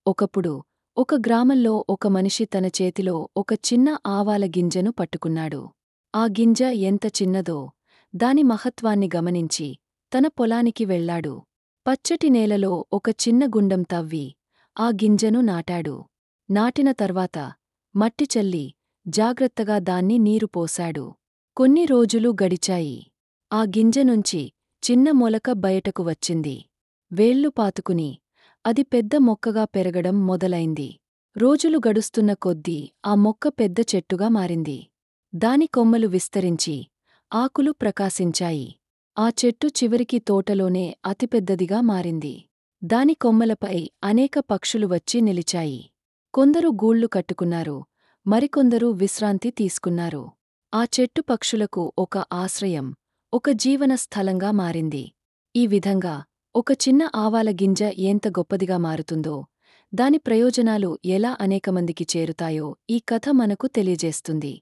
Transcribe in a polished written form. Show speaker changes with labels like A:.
A: ఒకప్పుడు ఒక గ్రామంలో ఒక మనిషి తన చేతిలో ఒక చిన్న ఆవాల గింజను పట్టుకున్నాడు. ఆ గింజ ఎంత చిన్నదో దాని మహత్వాన్ని గమనించి తన పొలానికి వెళ్లాడు. పచ్చటి నేలలో ఒక చిన్న గుండం తవ్వి ఆ గింజను నాటాడు. నాటిన తర్వాత మట్టి చల్లి జాగ్రత్తగా దాన్ని నీరు పోశాడు. కొన్ని రోజులు గడిచాయి. ఆ గింజనుంచి చిన్న మొలక బయటకు వచ్చింది. వేళ్లు పాతుకుని అది పెద్ద మొక్కగా పెరగడం మొదలైంది. రోజులు గడుస్తున్న కొద్దీ ఆ మొక్క పెద్ద చెట్టుగా మారింది. దాని కొమ్మలు విస్తరించి ఆకులు ప్రకాశించాయి. ఆ చెట్టు చివరికి తోటలోనే అతిపెద్దదిగా మారింది. దాని కొమ్మలపై అనేక పక్షులు వచ్చి నిలిచాయి. కొందరు గూళ్ళు కట్టుకున్నారు, మరికొందరు విశ్రాంతి తీసుకున్నారు. ఆ చెట్టు పక్షులకు ఒక ఆశ్రయం, ఒక జీవన స్థలంగా మారింది. ఈ విధంగా ఒక చిన్న ఆవాల గింజ ఎంత గొప్పదిగా మారుతుందో, దాని ప్రయోజనాలు ఎలా అనేకమందికి చేరుతాయో ఈ కథ మనకు తెలియజేస్తుంది.